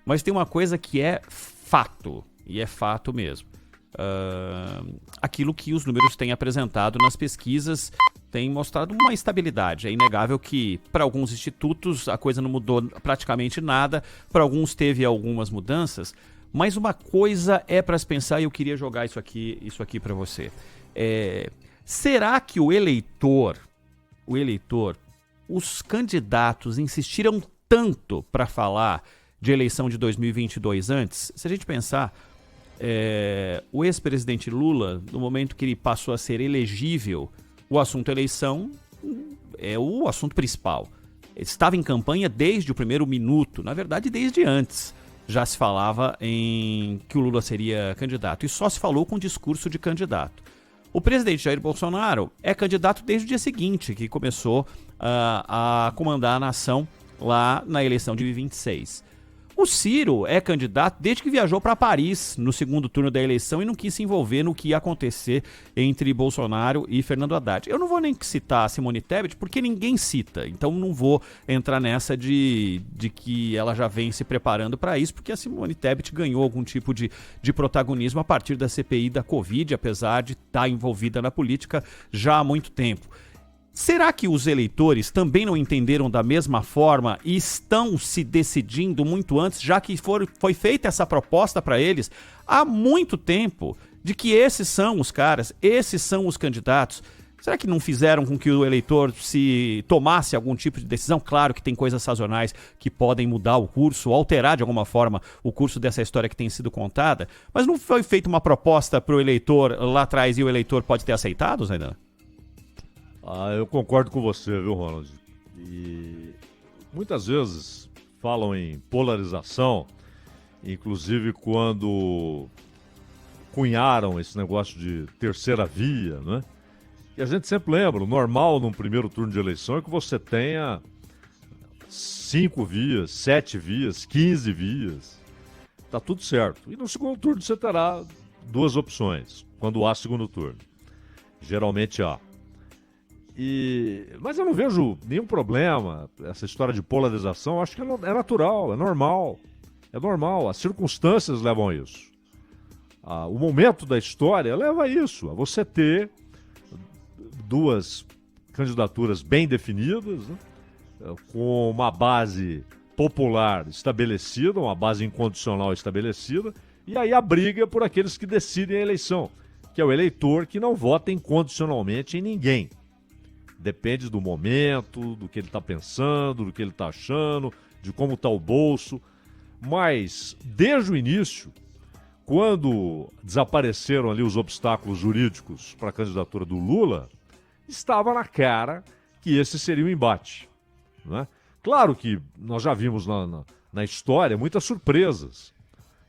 Mas tem uma coisa que é fato, e é fato mesmo. Aquilo que os números têm apresentado nas pesquisas tem mostrado uma estabilidade. É inegável que para alguns institutos a coisa não mudou praticamente nada, para alguns teve algumas mudanças, mas uma coisa é para se pensar, e eu queria jogar isso aqui para você. Será que o eleitor, os candidatos insistiram tanto para falar de eleição de 2022 antes? Se a gente pensar, o ex-presidente Lula, no momento que ele passou a ser elegível, o assunto eleição é o assunto principal. Ele estava em campanha desde o primeiro minuto, na verdade desde antes. Já se falava em que o Lula seria candidato e só se falou com discurso de candidato. O presidente Jair Bolsonaro é candidato desde o dia seguinte, que começou a comandar a nação lá na eleição de 2026. O Ciro é candidato desde que viajou para Paris no segundo turno da eleição e não quis se envolver no que ia acontecer entre Bolsonaro e Fernando Haddad. Eu não vou nem citar a Simone Tebet porque ninguém cita, então não vou entrar nessa de que ela já vem se preparando para isso, porque a Simone Tebet ganhou algum tipo de protagonismo a partir da CPI da Covid, apesar de estar envolvida na política já há muito tempo. Será que os eleitores também não entenderam da mesma forma e estão se decidindo muito antes, já que foi feita essa proposta para eles há muito tempo, de que esses são os caras, esses são os candidatos? Será que não fizeram com que o eleitor se tomasse algum tipo de decisão? Claro que tem coisas sazonais que podem mudar o curso, alterar de alguma forma o curso dessa história que tem sido contada, mas não foi feita uma proposta para o eleitor lá atrás e o eleitor pode ter aceitado, Zaidan? Eu concordo com você, viu, Ronald? E muitas vezes falam em polarização, inclusive quando cunharam esse negócio de terceira via, né? E a gente sempre lembra, o normal num primeiro turno de eleição é que você tenha 5 vias, 7 vias, 15 vias. Tá tudo certo. E no segundo turno você terá 2 opções, quando há segundo turno. Geralmente há. Mas eu não vejo nenhum problema, essa história de polarização, acho que é natural, é normal. É normal, as circunstâncias levam a isso. O momento da história leva a isso, a você ter 2 candidaturas bem definidas, né, com uma base popular estabelecida, uma base incondicional estabelecida, e aí a briga é por aqueles que decidem a eleição, que é o eleitor que não vota incondicionalmente em ninguém. Depende do momento, do que ele está pensando, do que ele está achando, de como está o bolso. Mas, desde o início, quando desapareceram ali os obstáculos jurídicos para a candidatura do Lula, estava na cara que esse seria o embate, né? Claro que nós já vimos na história muitas surpresas.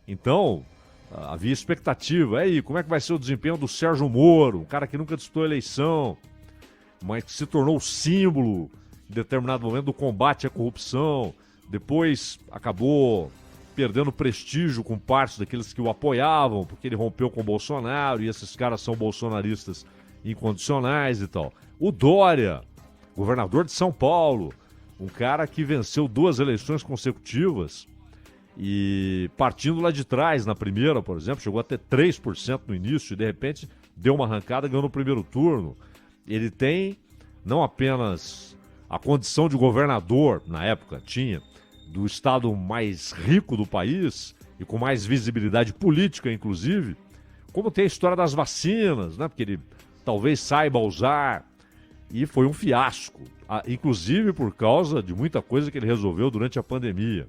Então, havia expectativa. E aí, como é que vai ser o desempenho do Sérgio Moro, um cara que nunca disputou a eleição, mas que se tornou símbolo em determinado momento do combate à corrupção, depois acabou perdendo prestígio com parte daqueles que o apoiavam, porque ele rompeu com o Bolsonaro, e esses caras são bolsonaristas incondicionais e tal. O Dória, governador de São Paulo, um cara que venceu 2 eleições consecutivas e partindo lá de trás, na primeira, por exemplo, chegou a ter 3% no início e de repente deu uma arrancada e ganhou no primeiro turno. Ele tem não apenas a condição de governador, na época tinha, do estado mais rico do país e com mais visibilidade política, inclusive, como tem a história das vacinas, né? Porque ele talvez saiba usar, e foi um fiasco, inclusive por causa de muita coisa que ele resolveu durante a pandemia.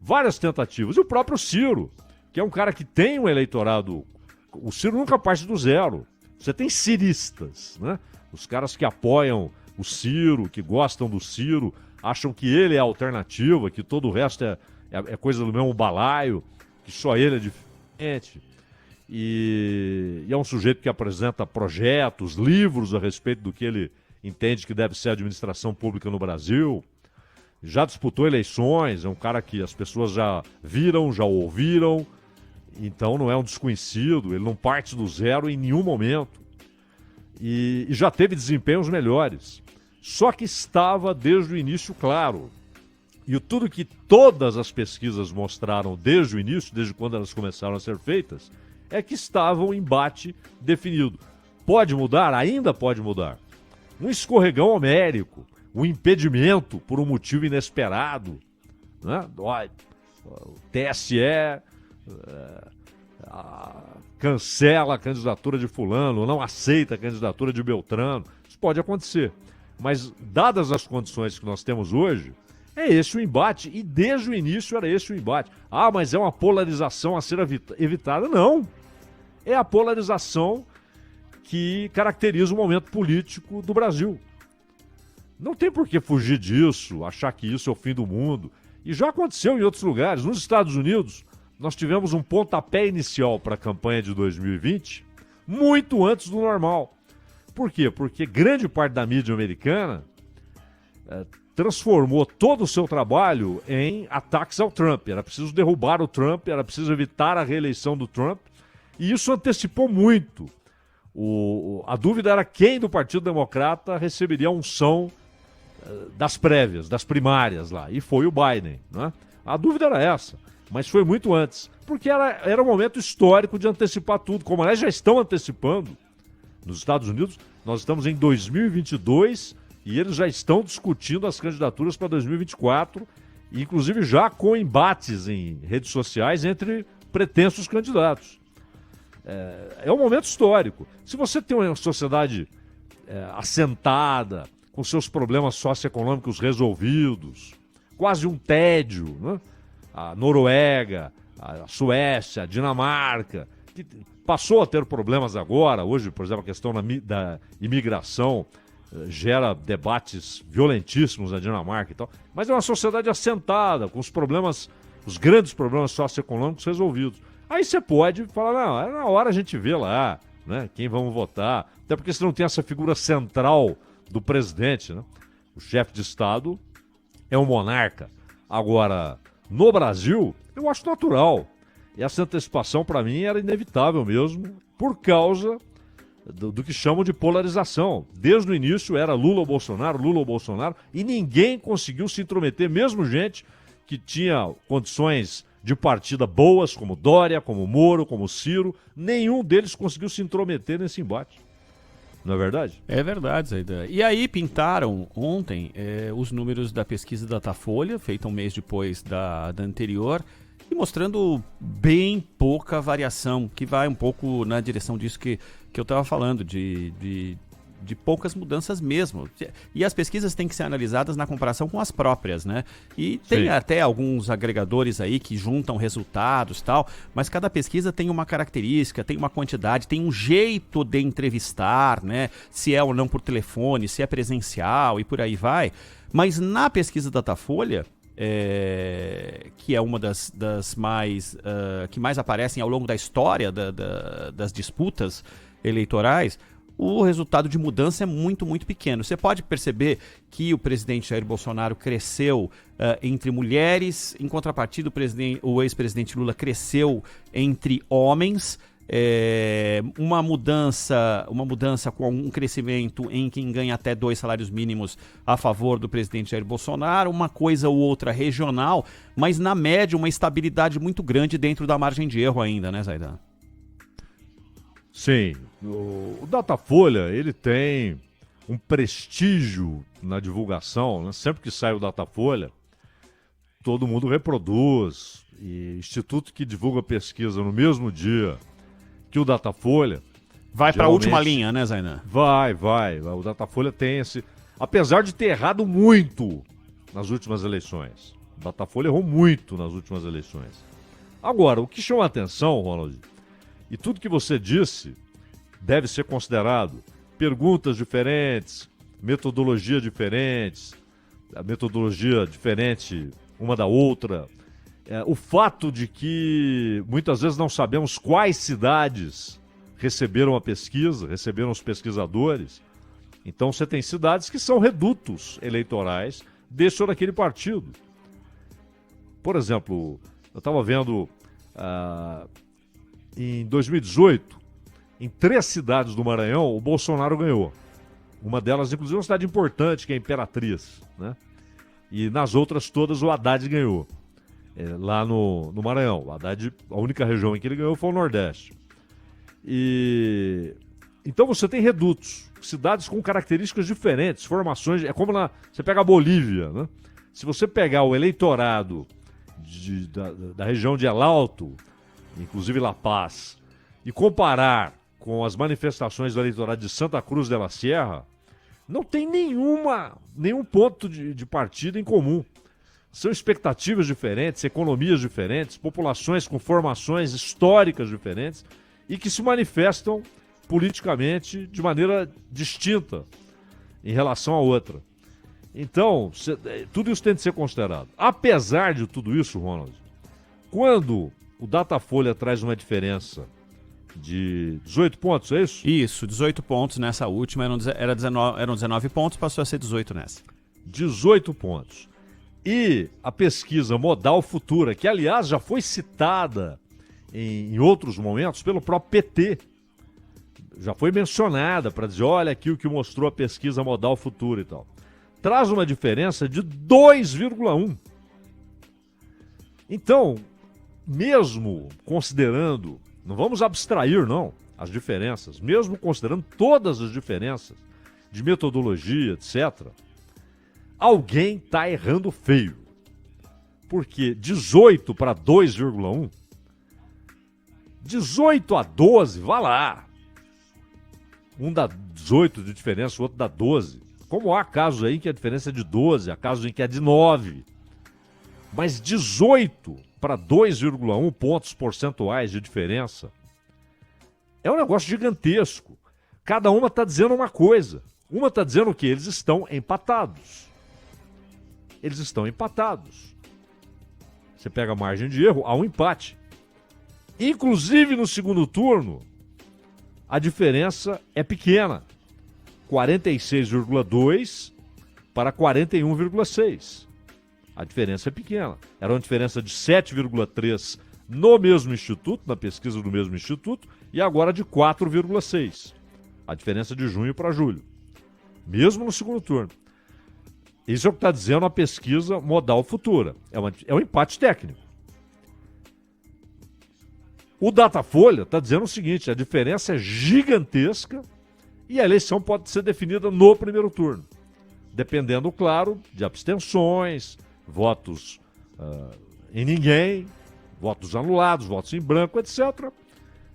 Várias tentativas. E o próprio Ciro, que é um cara que tem um eleitorado. O Ciro nunca parte do zero. Você tem ciristas, né? Os caras que apoiam o Ciro, que gostam do Ciro, acham que ele é a alternativa, que todo o resto é coisa do mesmo balaio, que só ele é diferente. E é um sujeito que apresenta projetos, livros a respeito do que ele entende que deve ser a administração pública no Brasil. Já disputou eleições, é um cara que as pessoas já viram, já ouviram, então não é um desconhecido, ele não parte do zero em nenhum momento. E já teve desempenhos melhores. Só que estava desde o início claro E tudo que todas as pesquisas mostraram desde o início, desde quando elas começaram a ser feitas, é que estava um embate definido. Pode mudar? Ainda pode mudar. Um escorregão homérico, um impedimento por um motivo inesperado, né? O TSE cancela a candidatura de fulano, não aceita a candidatura de Beltrano. Isso pode acontecer. Mas, dadas as condições que nós temos hoje, é esse o embate, e desde o início era esse o embate. Ah, mas é uma polarização a ser evitada. Não. É a polarização que caracteriza o momento político do Brasil. Não tem por que fugir disso, achar que isso é o fim do mundo. E já aconteceu em outros lugares. Nos Estados Unidos, nós tivemos um pontapé inicial para a campanha de 2020 muito antes do normal. Por quê? Porque grande parte da mídia americana transformou todo o seu trabalho em ataques ao Trump. Era preciso derrubar o Trump, era preciso evitar a reeleição do Trump. E isso antecipou muito. A dúvida era quem do Partido Democrata receberia a unção das prévias, das primárias lá. E foi o Biden, né? A dúvida era essa, mas foi muito antes. Porque era um momento histórico de antecipar tudo. Como aliás já estão antecipando nos Estados Unidos, nós estamos em 2022 e eles já estão discutindo as candidaturas para 2024, inclusive já com embates em redes sociais entre pretensos candidatos. É um momento histórico. Se você tem uma sociedade assentada, com seus problemas socioeconômicos resolvidos, quase um tédio, né? A Noruega, a Suécia, a Dinamarca, que passou a ter problemas agora. Hoje, por exemplo, a questão da imigração gera debates violentíssimos na Dinamarca e tal. Mas é uma sociedade assentada, com os grandes problemas socioeconômicos resolvidos. Aí você pode falar, não, é na hora a gente vê lá, né, quem vamos votar. Até porque você não tem essa figura central do presidente, né? O chefe de Estado é um monarca. Agora, no Brasil, eu acho natural. E essa antecipação, para mim, era inevitável mesmo, por causa do que chamam de polarização. Desde o início era Lula ou Bolsonaro, e ninguém conseguiu se intrometer, mesmo gente que tinha condições de partida boas, como Dória, como Moro, como Ciro, nenhum deles conseguiu se intrometer nesse embate. Não é verdade? É verdade, Zaidan. E aí pintaram ontem os números da pesquisa Datafolha, feita um mês depois da anterior, e mostrando bem pouca variação, que vai um pouco na direção disso que eu estava falando, de poucas mudanças mesmo. E as pesquisas têm que ser analisadas na comparação com as próprias, né? E tem Sim. até alguns agregadores aí que juntam resultados e tal, mas cada pesquisa tem uma característica, tem uma quantidade, tem um jeito de entrevistar, né? Se é ou não por telefone, se é presencial e por aí vai. Mas na pesquisa Datafolha, que é uma das mais que mais aparecem ao longo da história das disputas eleitorais, o resultado de mudança é muito, muito pequeno. Você pode perceber que o presidente Jair Bolsonaro cresceu entre mulheres, em contrapartida o ex-presidente Lula cresceu entre homens. Uma mudança com um crescimento em quem ganha até 2 salários mínimos a favor do presidente Jair Bolsonaro, uma coisa ou outra regional, mas na média uma estabilidade muito grande dentro da margem de erro ainda, né, Zaidan? Sim. O Datafolha, ele tem um prestígio na divulgação, né? Sempre que sai o Datafolha, todo mundo reproduz. E instituto que divulga pesquisa no mesmo dia que o Datafolha... Vai para a última linha, né, Zaidan? Vai. O Datafolha tem esse... Apesar de ter errado muito nas últimas eleições. O Datafolha errou muito nas últimas eleições. Agora, o que chama a atenção, Ronald, e tudo que você disse deve ser considerado. Perguntas diferentes, metodologia diferentes, a metodologia diferente uma da outra. O fato de que muitas vezes não sabemos quais cidades receberam a pesquisa, receberam os pesquisadores. Então você tem cidades que são redutos eleitorais desse ou daquele partido. Por exemplo, eu estava vendo em 2018, em 3 cidades do Maranhão, o Bolsonaro ganhou. Uma delas, inclusive, é uma cidade importante, que é Imperatriz, né? E nas outras todas o Haddad ganhou. Lá no Maranhão. O Haddad, a única região em que ele ganhou foi o Nordeste. Então você tem redutos, cidades com características diferentes, formações. É como você pega a Bolívia, né? Se você pegar o eleitorado da região de El Alto, inclusive La Paz, e comparar com as manifestações do eleitorado de Santa Cruz de la Sierra, não tem nenhum ponto de partida em comum. São expectativas diferentes, economias diferentes, populações com formações históricas diferentes e que se manifestam politicamente de maneira distinta em relação à outra. Então, tudo isso tem de ser considerado. Apesar de tudo isso, Ronald, quando o Datafolha traz uma diferença de 18 pontos, é isso? Isso, 18 pontos nessa última, eram 19 pontos, passou a ser 18 nessa. 18 pontos. E a pesquisa Modal Futura, que aliás já foi citada em outros momentos pelo próprio PT, já foi mencionada para dizer, olha aqui o que mostrou a pesquisa Modal Futura e tal. Traz uma diferença de 2,1. Então, mesmo considerando, não vamos abstrair não, as diferenças, mesmo considerando todas as diferenças de metodologia, etc., alguém está errando feio. Porque 18 para 2,1, 18 a 12, vá lá. Um dá 18 de diferença, o outro dá 12. Como há casos aí em que a diferença é de 12, há casos em que é de 9. Mas 18 para 2,1 pontos percentuais de diferença é um negócio gigantesco. Cada uma está dizendo uma coisa. Uma está dizendo que eles estão empatados. Eles estão empatados. Você pega a margem de erro, há um empate. Inclusive no segundo turno, a diferença é pequena. 46,2 para 41,6. A diferença é pequena. Era uma diferença de 7,3 no mesmo instituto, na pesquisa do mesmo instituto, e agora de 4,6. A diferença de junho para julho. Mesmo no segundo turno. Isso é o que está dizendo a pesquisa Modal Futura. É um empate técnico. O Datafolha está dizendo o seguinte, a diferença é gigantesca e a eleição pode ser definida no primeiro turno. Dependendo, claro, de abstenções, votos em ninguém, votos anulados, votos em branco, etc.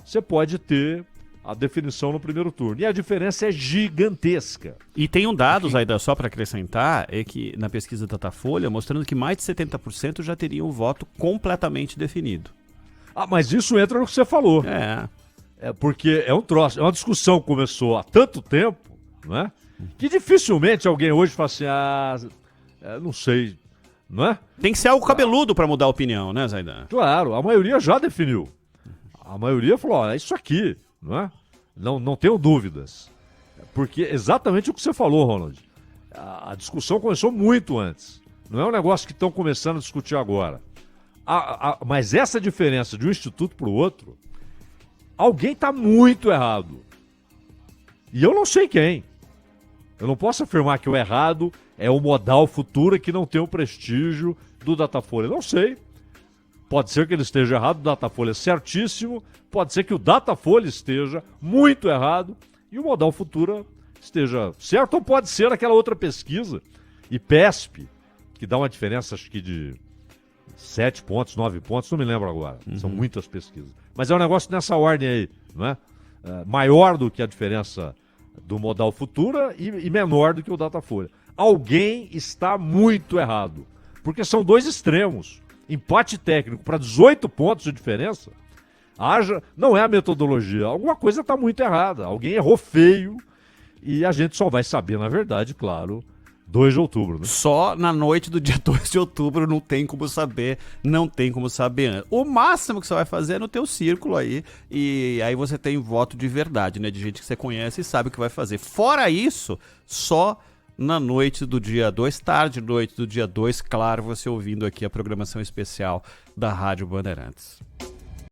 Você pode ter a definição no primeiro turno. E a diferença é gigantesca. E tem um dado, ainda só para acrescentar, é que na pesquisa Datafolha, mostrando que mais de 70% já teriam o voto completamente definido. Ah, mas isso entra no que você falou. Porque é um troço, é uma discussão que começou há tanto tempo, não é? Que dificilmente alguém hoje fala assim, não sei, não é? Tem que ser algo cabeludo para mudar a opinião, né, Zaidan? Claro, a maioria já definiu. A maioria falou, é isso aqui, não é? Não tenho dúvidas. Porque exatamente o que você falou, Ronald. A discussão começou muito antes. Não é um negócio que estão começando a discutir agora. Mas essa diferença de um instituto para o outro, alguém está muito errado. E eu não sei quem. Eu não posso afirmar que o errado é o Modal Futura que não tem o prestígio do Datafolha. Não sei. Pode ser que ele esteja errado, o Datafolha é certíssimo. Pode ser que o Datafolha esteja muito errado e o Modal Futura esteja certo. Ou pode ser aquela outra pesquisa, IPESP, que dá uma diferença, acho que de 7 pontos, 9 pontos, não me lembro agora. São muitas pesquisas. Mas é um negócio nessa ordem aí, não é? Maior do que a diferença do Modal Futura e menor do que o Datafolha. Alguém está muito errado. Porque são dois extremos. Empate técnico para 18 pontos de diferença. Não é a metodologia. Alguma coisa está muito errada. Alguém errou feio. E a gente só vai saber, na verdade, claro, 2 de outubro, né? Só na noite do dia 2 de outubro não tem como saber, antes. O máximo que você vai fazer é no teu círculo aí, e aí você tem voto de verdade, né? De gente que você conhece e sabe o que vai fazer. Fora isso, só na noite do dia 2, noite do dia 2, claro, você ouvindo aqui a programação especial da Rádio Bandeirantes.